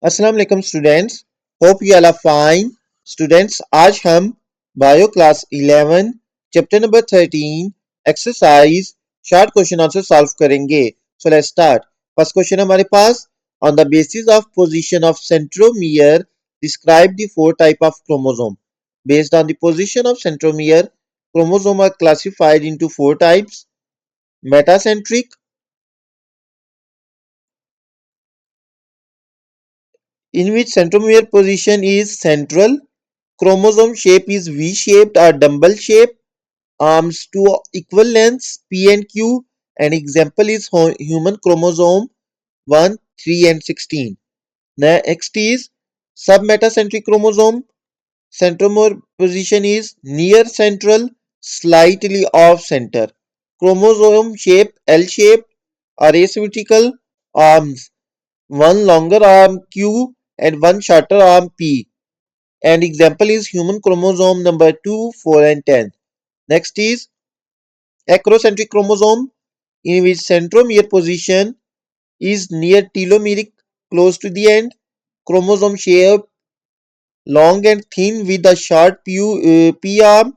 अस्सलाम वालेकुम students. Hope you all are fine. Students, आज हम bio class 11 chapter number 13 exercise short question answer solve करेंगे। So let's start. First question हमारे पास, on the basis of position of centromere describe the four type of chromosome. Based on the position of centromere, chromosome are classified into four types: metacentric, in which centromere position is central. Chromosome shape is V-shaped or dumbbell-shaped. Arms to equal lengths P and Q. An example is human chromosome 1, 3 and 16. Next is submetacentric chromosome. Centromere position is near central, slightly off center. Chromosome shape L-shaped or asymmetrical. Arms, one longer arm Q and one shorter arm P. An example is human chromosome number 2, 4 and 10. Next is acrocentric chromosome, in which centromere position is near telomeric, close to the end. Chromosome shape long and thin with a short P arm.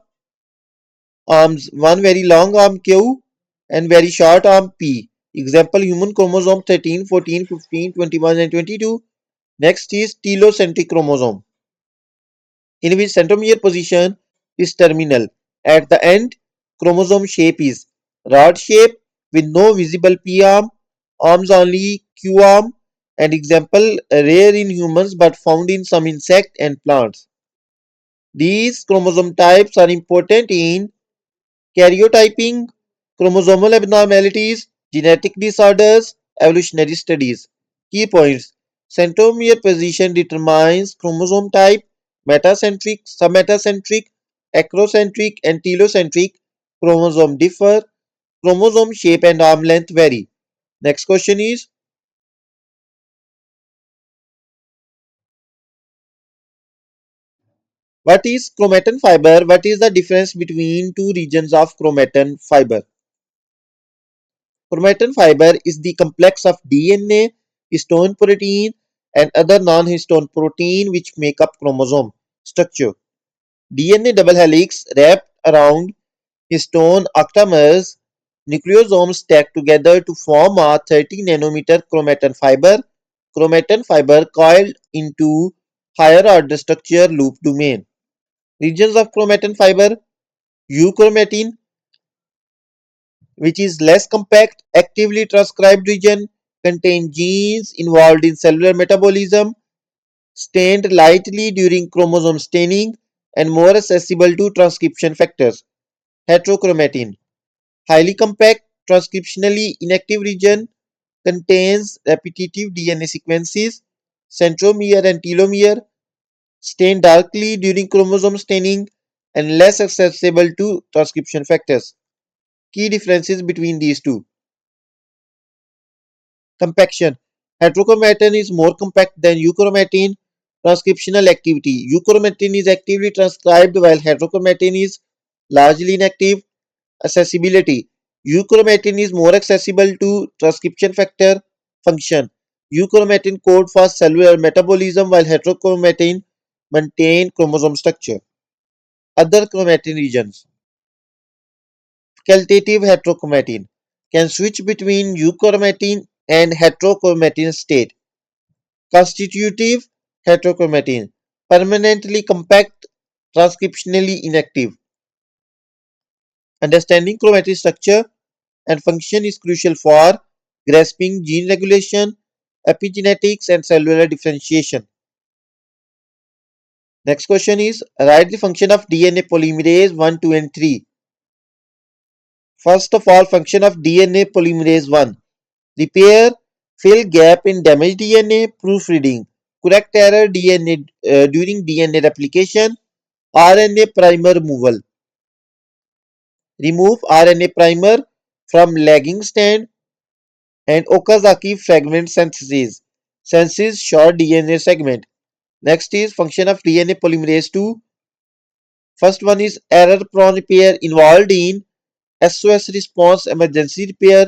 Arms, one very long arm Q and very short arm P. Example, human chromosome 13, 14, 15, 21 and 22. Next is telocentric chromosome, in which centromere position is terminal. At the end, chromosome shape is rod shape with no visible P arm, arms only Q arm. An example, rare in humans but found in some insect and plants. These chromosome types are important in karyotyping, chromosomal abnormalities, genetic disorders, evolutionary studies. Key points: centromere position determines chromosome type. Metacentric, submetacentric, acrocentric, and telocentric chromosome differ. Chromosome shape and arm length vary. Next question is, what is chromatin fiber? What is the difference between two regions of chromatin fiber? Chromatin fiber is the complex of DNA, histone protein, and other non-histone protein which make up chromosome structure. DNA double helix wrapped around histone octamers, nucleosomes stacked together to form a 30 nanometer chromatin fiber. Chromatin fiber coiled into higher order structure loop domain. Regions of chromatin fiber: euchromatin, which is less compact, actively transcribed region, contain genes involved in cellular metabolism, stained lightly during chromosome staining, and more accessible to transcription factors. Heterochromatin, highly compact, transcriptionally inactive region, contains repetitive DNA sequences, centromere and telomere, stain darkly during chromosome staining, and less accessible to transcription factors. Key differences between these two: compaction. Heterochromatin is more compact than euchromatin. Transcriptional activity. Euchromatin is actively transcribed while heterochromatin is largely inactive. Accessibility. Euchromatin is more accessible to transcription factor. Function. Euchromatin code for cellular metabolism while heterochromatin maintain chromosome structure. Other chromatin regions. Facultative heterochromatin can switch between euchromatin and heterochromatin state. Constitutive heterochromatin, permanently compact, transcriptionally inactive. Understanding chromatin structure and function is crucial for grasping gene regulation, epigenetics, and cellular differentiation. Next question is, write the function of DNA polymerase 1, 2, and 3. First of all, function of DNA polymerase 1. Repair, fill gap in damaged DNA, proofreading, correct error DNA during DNA replication, RNA primer removal. Remove RNA primer from lagging strand and Okazaki fragment synthesis. Senses short DNA segment. Next is function of DNA polymerase 2. First one is error prone repair involved in SOS response emergency repair.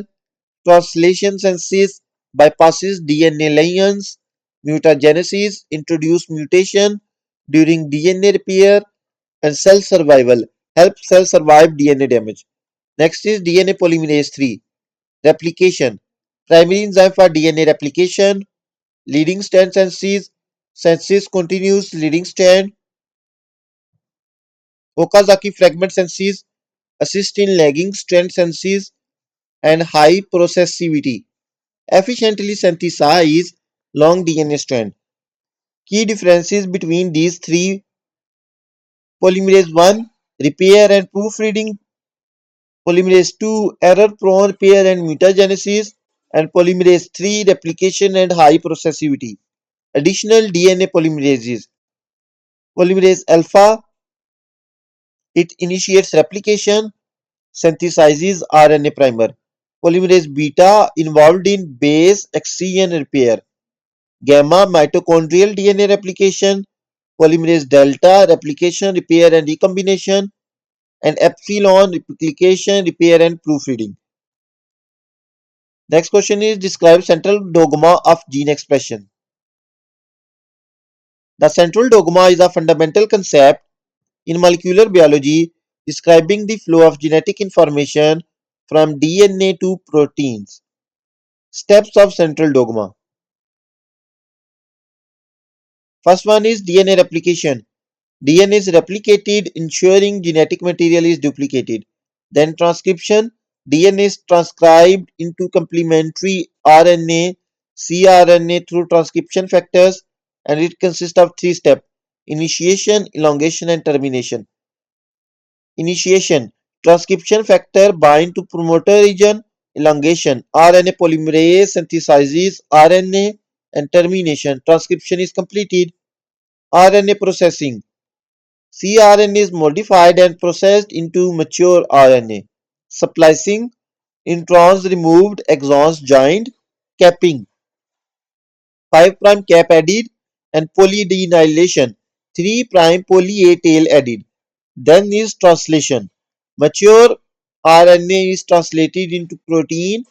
Translation synthesis bypasses DNA ligands. Mutagenesis introduce mutation during DNA repair and cell survival, help cell survive DNA damage. Next is DNA polymerase 3, replication. Primary enzyme for DNA replication, leading strand senses continuous leading strand, Okazaki fragment senses assist in lagging strand senses and high processivity. Efficiently synthesize long DNA strand. Key differences between these three: polymerase 1 repair and proofreading, polymerase 2 error prone repair and mutagenesis, and polymerase 3 replication and high processivity. Additional DNA polymerases: polymerase alpha, it initiates replication, synthesizes RNA primer. Polymerase beta involved in base excision repair. Gamma mitochondrial DNA replication, polymerase delta replication, repair and recombination, and epsilon replication, repair and proofreading. Next question is describe central dogma of gene expression. The central dogma is a fundamental concept in molecular biology describing the flow of genetic information from DNA to proteins. Steps of central dogma. First one is DNA replication. DNA is replicated, ensuring genetic material is duplicated. Then transcription. DNA is transcribed into complementary RNA, cRNA through transcription factors, and it consists of three steps: initiation, elongation, and termination. Initiation. Transcription factor bind to promoter region. Elongation. RNA polymerase synthesizes RNA, and termination. Transcription is completed. RNA processing. cRNA is modified and processed into mature RNA. Splicing, introns removed, exons joined. Capping, 5' cap added, and polyadenylation, 3' poly A tail added. Then is translation. Mature RNA is translated into protein.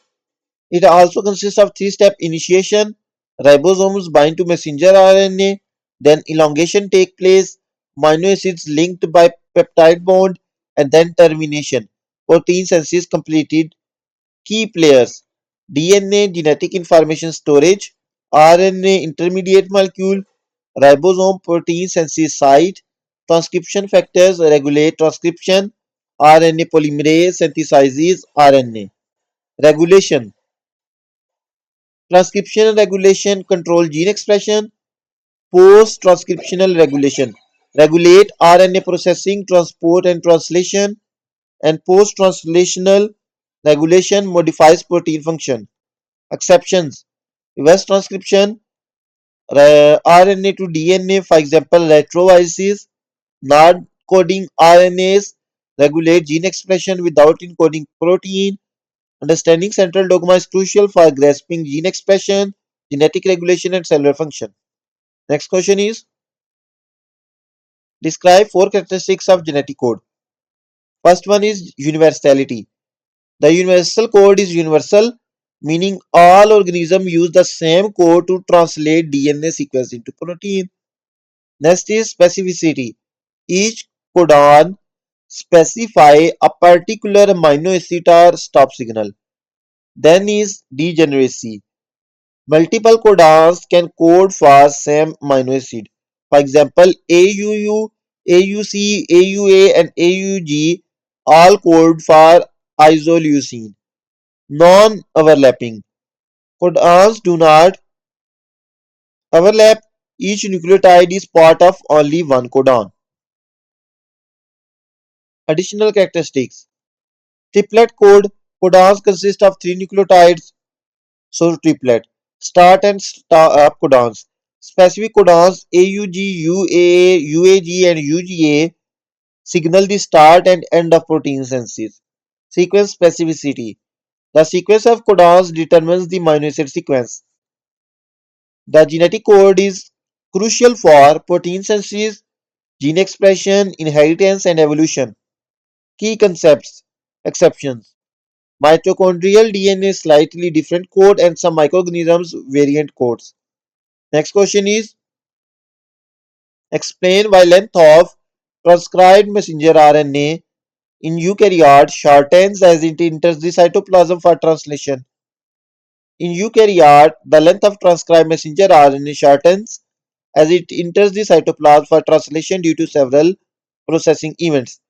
It also consists of three-step initiation. Ribosomes bind to messenger RNA. Then elongation takes place. Amino acids linked by peptide bond. And then termination. Protein synthesis completed. Key players: DNA genetic information storage, RNA intermediate molecule, ribosome protein synthesis site, transcription factors regulate transcription, RNA polymerase synthesizes RNA. Regulation. Transcriptional regulation control gene expression. Post-transcriptional regulation regulate RNA processing, transport and translation, and post-translational regulation modifies protein function. Exceptions: reverse transcription, RNA to DNA, for example, retroviruses, non-coding RNAs regulate gene expression without encoding protein. Understanding central dogma is crucial for grasping gene expression, genetic regulation, and cellular function. Next question is describe four characteristics of genetic code. First one is universality. The universal code is universal, meaning all organisms use the same code to translate DNA sequence into protein. Next is specificity. Each codon specify a particular amino acid or stop signal. Then is degeneracy. Multiple codons can code for same amino acid. For example, AUU, AUC, AUA, and AUG all code for isoleucine. Non-overlapping. Codons do not overlap. Each nucleotide is part of only one codon. Additional characteristics. Triplet code. Codons consist of three nucleotides, so triplet. Start and stop codons. Specific codons AUG, UAA, UAG, and UGA signal the start and end of protein synthesis. Sequence specificity. The sequence of codons determines the amino acid sequence. The genetic code is crucial for protein synthesis, gene expression, inheritance, and evolution. Key concepts. Exceptions. Mitochondrial DNA slightly different code and some microorganisms variant codes. Next question is explain why length of transcribed messenger RNA in eukaryote shortens as it enters the cytoplasm for translation. In eukaryote, the length of transcribed messenger RNA shortens as it enters the cytoplasm for translation due to several processing events.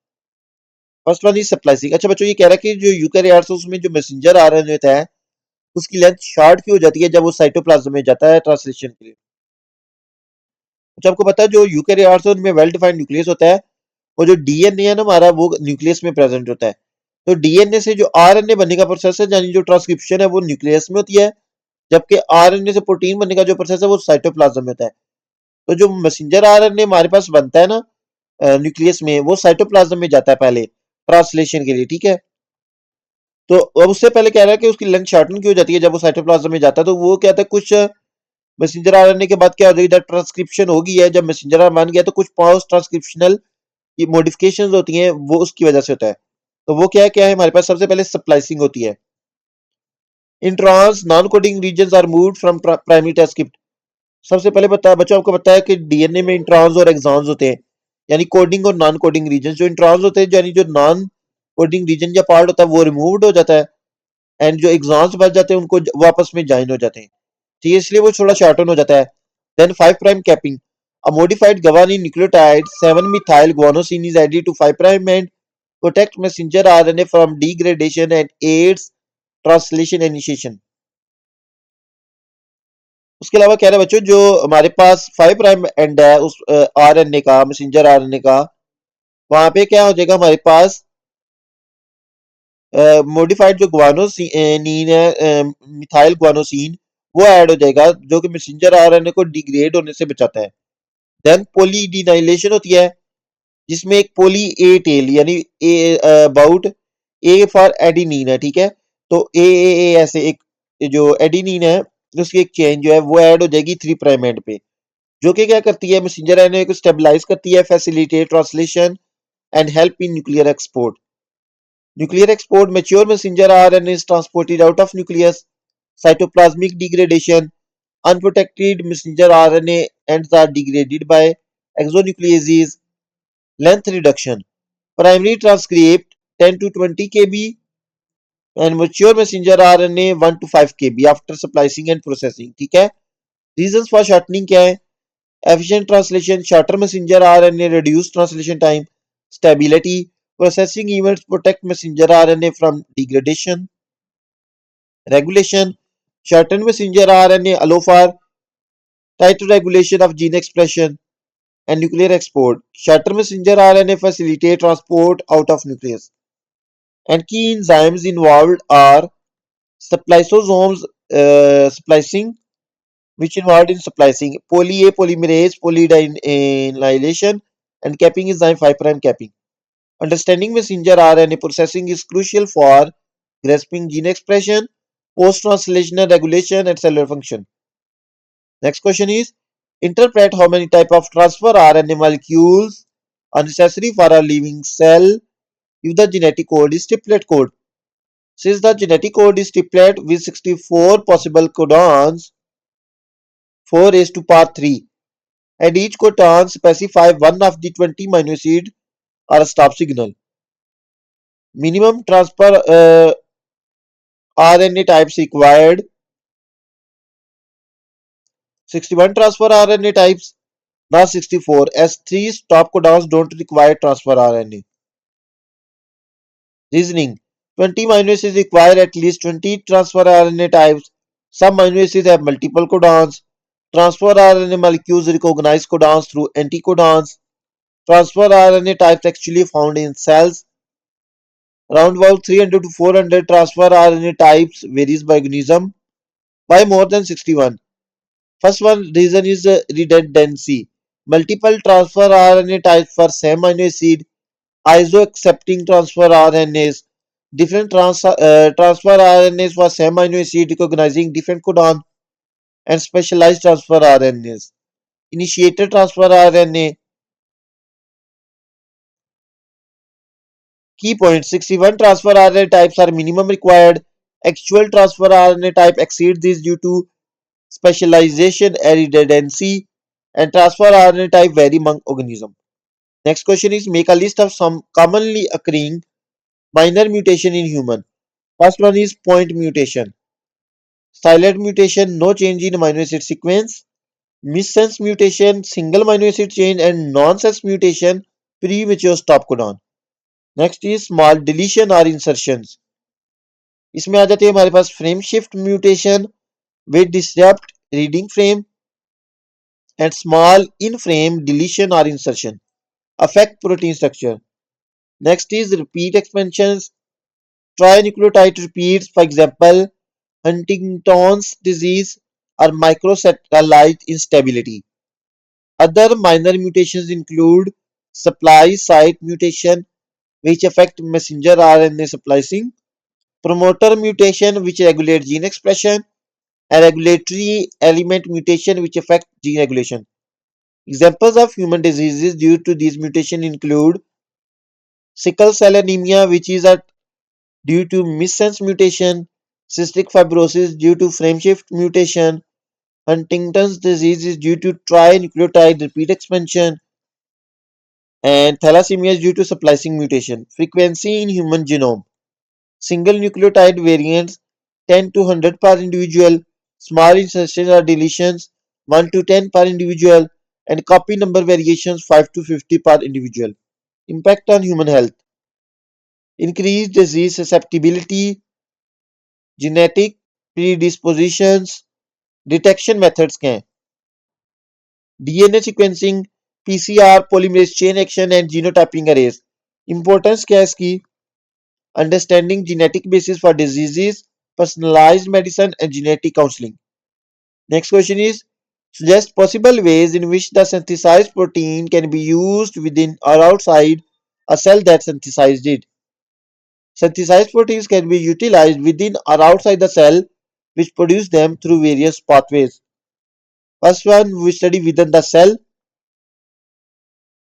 First one is splicing. अच्छा बच्चों, ये कह रहा है कि जो eukaryotes है उसमें जो मैसेंजर आरएनए होता है उसकी लेंथ शॉर्ट क्यों हो जाती है जब वो साइटोप्लाज्म में जाता है ट्रांसलेशन के लिए। अच्छा, आपको पता है जो यूकैरियोट्स है उनमें वेल डिफाइंड न्यूक्लियस होता है और जो डीएनए है ना हमारा वो न्यूक्लियस में प्रेजेंट होता है। तो डीएनए से जो आरएनए बनने का प्रोसेस है यानी जो ट्रांसक्रिप्शन है वो न्यूक्लियस में होती है, जबकि आरएनए से प्रोटीन बनने का जो प्रोसेस है वो साइटोप्लाज्म में होता है। तो जो मैसेंजर आरएनए हमारे पास बनता है ना न्यूक्लियस में, वो साइटोप्लाज्म में जाता है पहले ट्रांसलेशन के लिए, ठीक है। तो अब उससे पहले कह रहा है कि उसकी लेंथ शॉर्टन क्यों हो जाती है जब वो साइटोप्लाज्म में जाता है, तो वो कहता है कुछ मैसेंजर आरएनए के बाद क्या हो जाएगी, जब ट्रांसक्रिप्शन होगी है, जब मैसेंजर आरएनए बन गया तो कुछ पोस्ट ट्रांसक्रिप्शनल ये मॉडिफिकेशंस होती हैं वो उसकी वजह से होता है। तो वो क्या है हमारे पास सबसे पहले स्प्लाइसिंग होती है। Introns non coding regions are moved from primary transcript. सबसे पहले बता बच्चों आपको पता है कि डीएनए में इंट्रॉन्स और एक्सॉन्स होते हैं, यानी कोडिंग और नॉन कोडिंग रीजन। जो इंट्रॉन्स होते हैं यानी जो नॉन कोडिंग रीजन या पार्ट होता है वो रिमूव्ड हो जाता है, एंड जो एग्जॉन्स बच जाते हैं उनको वो आपस में ज्वाइन हो जाते हैं, ठीक है, इसलिए वो थोड़ा शॉर्टन हो जाता है। Then 5 prime capping, a modified guanine nucleotide 7 methyl guanosine is added to 5 prime and protect messenger RNA from degradation and aids translation initiation। उसके अलावा कह रहे हैं बच्चों जो हमारे पास 5 प्राइम एंड है उस आरएनए का, मैसेंजर आरएनए का, वहां पे क्या हो जाएगा हमारे पास मॉडिफाइड जो ग्वानोसिन है, मिथाइल ग्वानोसिन, वो ऐड हो जाएगा जो कि मैसेंजर आरएनए को डिग्रेड होने से बचाता है। देन पॉलीडिनाइलेशन होती है जिसमें एक पॉली ए टेल यानी ए अबाउट ए फॉर एडिनिन है, ठीक है। तो ए ऐसे एक जो एडिनिन है उसकी एक चेन जो है वो ऐड हो जाएगी 3 प्राइम एंड पे, जो कि क्या करती है मैसेंजर आरएनए को स्टेबलाइज करती है, facilitate translation and help in nuclear export. Nuclear export, mature messenger RNA is transported out of nucleus. Cytoplasmic degradation, unprotected messenger RNA ends are degraded by exonucleases. Length reduction, primary transcript 10 to 20 kb and mature messenger RNA 1 to 5 kb after splicing and processing, ठीक है। Reasons for shortening क्या है? Efficient translation, shorter messenger RNA, reduced translation time, stability, processing events protect messenger RNA from degradation, regulation, shortened messenger RNA allow for tighter regulation of gene expression and nuclear export. Shorter messenger RNA facilitate transport out of nucleus. And key enzymes involved are spliceosomes splicing, which involved in splicing, poly A polymerase, polydinylation, and capping enzyme 5' capping. Understanding messenger RNA processing is crucial for grasping gene expression, post-translational regulation, and cellular function. Next question is interpret how many type of transfer RNA molecules are necessary for a living cell if the genetic code is triplet code. Since the genetic code is triplet with 64 possible codons, 4 raised to power 3, and each codon specify one of the 20 amino acid or a stop signal. Minimum transfer RNA types required 61 transfer RNA types, not 64, as 3 stop codons don't require transfer RNA. Reasoning: 20 amino acids require at least 20 transfer RNA types. Some amino acids have multiple codons. Transfer RNA molecules recognize codons through anticodons. Transfer RNA types actually found in cells. Around about 300 to 400 transfer RNA types varies by organism by more than 61. First one reason is redundancy. Multiple transfer RNA types for same amino acid, iso-accepting transfer RNAs, different transfer RNAs for same amino acid recognizing different codon, and specialized transfer RNAs. Initiated transfer RNA. Key points: 61 transfer RNA types are minimum required. Actual transfer RNA type exceeds these due to specialization and redundancy, and transfer RNA type vary among organisms. Next question is make a list of some commonly occurring minor mutation in human. First one is point mutation. Silent mutation, no change in amino acid sequence. Missense mutation, single amino acid change, and nonsense mutation, premature stop codon. Next is small deletion और insertions. इसमें आ जाते हैं हमारे पास frame shift mutation with disrupt reading frame and small in frame deletion और insertion affect protein structure. Next is repeat expansions. Trinucleotide repeats, for example, Huntington's disease or microsatellite instability. Other minor mutations include supply site mutation, which affect messenger RNA splicing, promoter mutation, which regulate gene expression, and regulatory element mutation, which affect gene regulation. Examples of human diseases due to these mutations include sickle cell anemia, which is due to missense mutation, cystic fibrosis due to frameshift mutation, Huntington's disease is due to trinucleotide repeat expansion, and thalassemia is due to splicing mutation. Frequency in human genome. Single nucleotide variants 10 to 100 per individual, small insertions or deletions 1 to 10 per individual, and copy number variations 5 to 50 per individual. Impact on human health. Increased disease susceptibility, genetic predispositions, detection methods क्या हैं? DNA sequencing, PCR, polymerase chain action and genotyping arrays. Importance क्या है इसकी? Understanding genetic basis for diseases, personalized medicine and genetic counseling. Next question is suggest possible ways in which the synthesized protein can be used within or outside a cell that synthesized it. Synthesized proteins can be utilized within or outside the cell which produce them through various pathways. First one we study within the cell.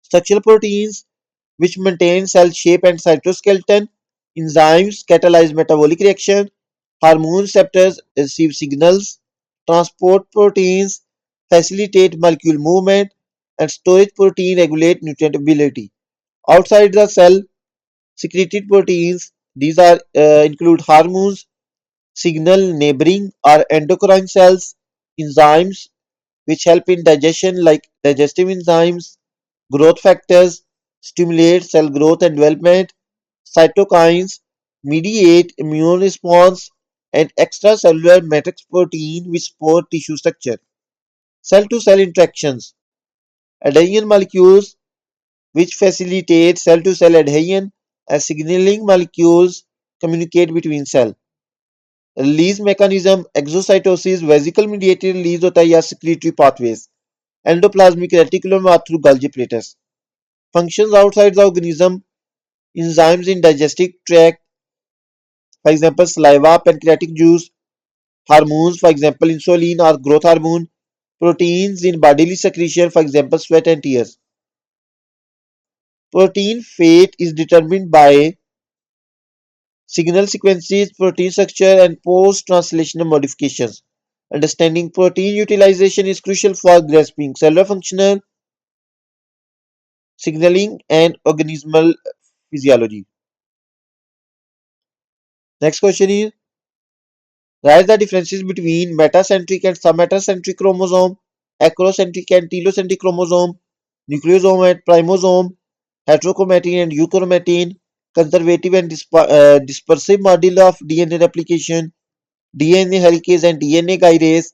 Structural proteins which maintain cell shape and cytoskeleton. Enzymes catalyze metabolic reaction. Hormone receptors receive signals. Transport proteins facilitate molecule movement, and storage protein regulate nutrient ability. Outside the cell, secreted proteins these are include hormones, signal neighboring or endocrine cells, enzymes which help in digestion like digestive enzymes, growth factors stimulate cell growth and development, cytokines mediate immune response, and extracellular matrix protein which support tissue structure. Cell-to-cell interactions. Adhesion molecules which facilitate cell-to-cell adhesion as signaling molecules communicate between cell. Release mechanism exocytosis vesicle mediated release होता है या secretory pathways. Endoplasmic reticulum or through Golgi apparatus. Functions outside the organism. Enzymes in digestive tract, for example saliva, pancreatic juice. Hormones, for example insulin or growth hormone. Proteins in bodily secretion, for example sweat and tears. Protein fate is determined by signal sequences, protein structure, and post-translational modifications. Understanding protein utilization is crucial for grasping cellular functional, signaling, and organismal physiology. Next question is write the differences between metacentric and submetacentric chromosome, acrocentric and telocentric chromosome, nucleosome and primosome, heterochromatin and euchromatin, conservative and dispersive model of DNA replication, DNA helicase and DNA gyrase,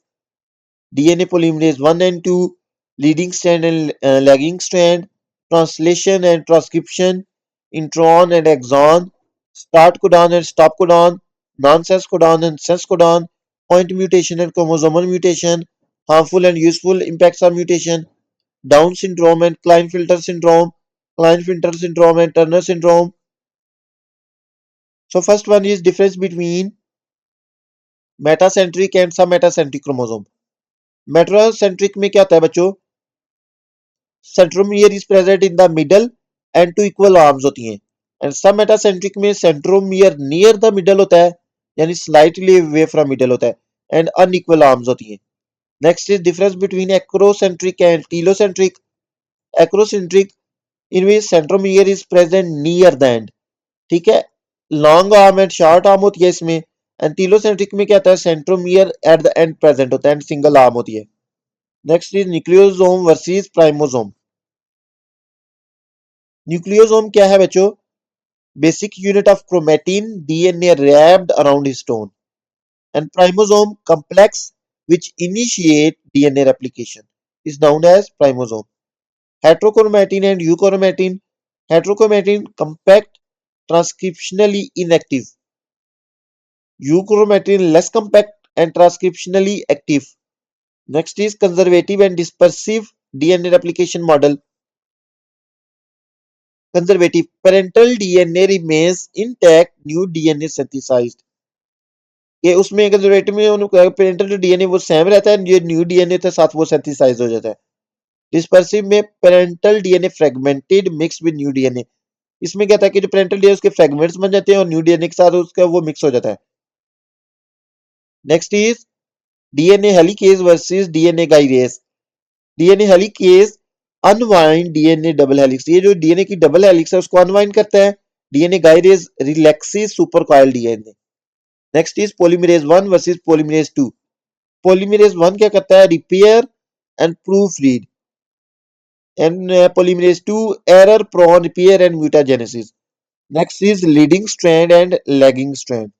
DNA polymerase 1 and 2, leading strand and lagging strand, translation and transcription, intron and exon, start codon and stop codon, nonsense codon and sense codon, point mutation and chromosomal mutation, harmful and useful impacts of mutation, Down syndrome and Klinefelter syndrome and Turner syndrome. So first one is difference between metacentric and submetacentric chromosome. Metacentric में क्या होता है बच्चों? Centromere is present in the middle and two equal arms होती हैं. And submetacentric में centromere near the middle होता है यानी slightly away from middle होता है and unequal arms होती हैं. Next is difference between acrocentric and telocentric. Acrocentric in which centromere is present near the end, ठीक है, long arm and short arm होती है इसमें। एंड टीलोसेंट्रिक में क्या होता है, centromere at the end present होता है एंड सिंगल आर्म होती है। Next is nucleosome versus primosome. Nucleosome क्या है बच्चों, basic unit of chromatin DNA wrapped around histone. And primosome complex which initiate DNA replication is known as primosome. Heterochromatin and euchromatin. Heterochromatin compact, transcriptionally inactive. Euchromatin less compact and transcriptionally active. Next is conservative and dispersive DNA replication model. Conservative, parental DNA remains intact, new DNA synthesized. ये उसमें conservative में parental जो DNA वो same रहता है, जो new DNA था साथ वो सिंथेसाइज हो जाता है। डिस्पर्सिव में parental DNA fragmented mix with new DNA. इसमें क्या था कि जो पेरेंटल डीएनए उसके फ्रेगमेंट्स बन जाते हैं और न्यू डीएनए के साथ उसका वो मिक्स हो जाता है। Next is DNA helicase versus DNA gyrase. DNA helicase unwind DNA double helix, ये जो डीएनए की डबल हेलिक्स है उसको अनवाइंड करता है। DNA gyrase relaxes supercoil DNA. Next is polymerase 1 versus polymerase 2। Polymerase 1 क्या करता है, repair and proof read. And polymerase 2 error prone repair and mutagenesis. Next is leading strand and lagging strand.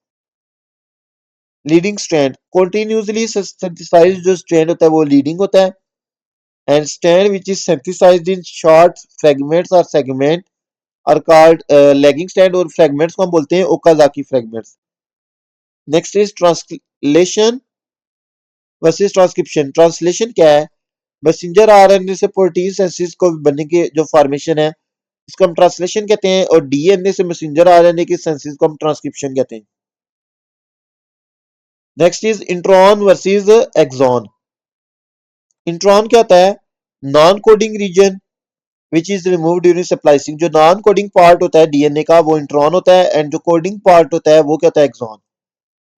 Leading strand continuously synthesized जो strand होता है वो leading होता है। And strand which is synthesized in short fragments और segment are called lagging strand, और fragments को हम बोलते हैं Okazaki fragments. Next is translation versus transcription. Translation क्या है, मैसेंजर आरएनए से प्रोटीन सिंथेसिस को बनने के जो फॉर्मेशन है इसको हम ट्रांसलेशन कहते हैं, और डीएनए से मैसेंजर आरएनए की सिंथेसिस को हम ट्रांसक्रिप्शन कहते हैं। Next is intron versus exon. Intron क्या होता है, non coding region which is remove during splicing. जो नॉन कोडिंग पार्ट होता है डीएनए का वो इंट्रॉन होता है, एंड जो कोडिंग पार्ट होता है वो क्या होता है, exon.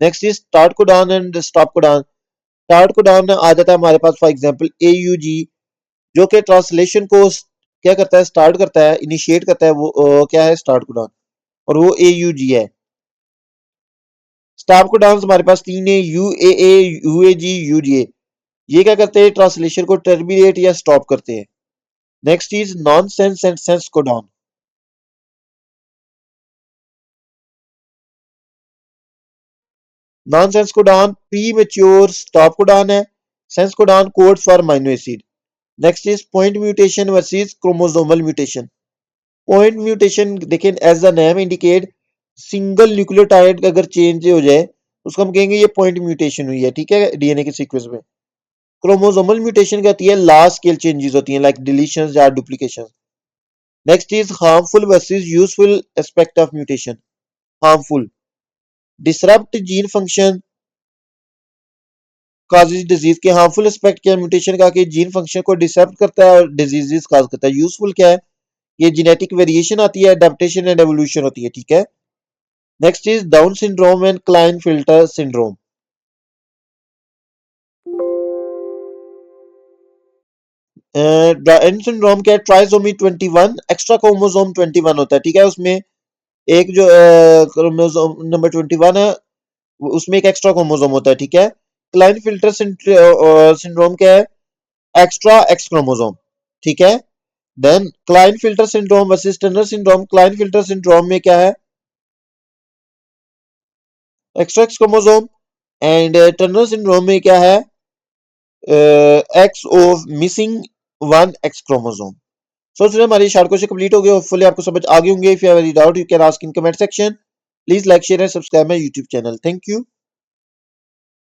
Next is start codon and stop codon. Start codon आ जाता है हमारे पास फॉर एग्जांपल एयूजी, जो कि ट्रांसलेशन को क्या करता है, स्टार्ट करता है, इनिशिएट करता है, वो क्या है स्टार्ट कोडॉन, और वो एयूजी है। स्टॉप कोडॉन हमारे पास तीन है, यूएए, यूएजी, यूजीए। ये क्या करते हैं, ट्रांसलेशन को टर्मिनेट या स्टॉप करते हैं। Next is nonsense and sense codon. Nonsense codon premature stop codon है। Sense codon code for amino acid. Next is point mutation versus chromosomal mutation. Point mutation देखें, as the name indicate, single nucleotide अगर change हो जाए उसको हम कहेंगे ये point mutation हुई है, ठीक है, डीएनए के सीक्वेंस में। क्रोमोसोमल म्यूटेशन कहती है लार्ज स्केल चेंजेस होती हैं लाइक डिलीशन या duplication. Next is harmful versus useful aspect of mutation. Harmful, disrupt gene function, causes disease के। हार्मफुल एस्पेक्ट क्या है म्यूटेशन का, कि जीन फंक्शन को डिसरप्ट करता है और डिजीजेस काज करता है। यूजफुल क्या है, ये जेनेटिक वेरिएशन आती है, अडेप्टेशन एंड एवोल्यूशन होती है, ठीक है। Next is Down syndrome and Klinefelter syndrome. Down syndrome क्या है, ट्राइसोमी 21 एक्स्ट्रा क्रोमोसोम 21 होता है, ठीक है। उसमें एक जो क्रोमोसोम नंबर 21 है उसमें एक एक्स्ट्रा क्रोमोसोम होता है, ठीक है। क्लाइन फिल्टर सिंड्रोम क्या है, एक्स्ट्रा एक्स क्रोमोसोम, ठीक है। Then Klinefelter syndrome versus Turner syndrome. Klinefelter syndrome में क्या है, extra X chromosome, and Turner syndrome में क्या है, X of missing one X chromosome. So student हमारी शॉर्ट क्वेश्चन कंप्लीट हो गए, होपफुली आपको समझ आ गई होंगे। If you have any doubt you can ask in comment section. Please like share and subscribe my YouTube channel. Thank you.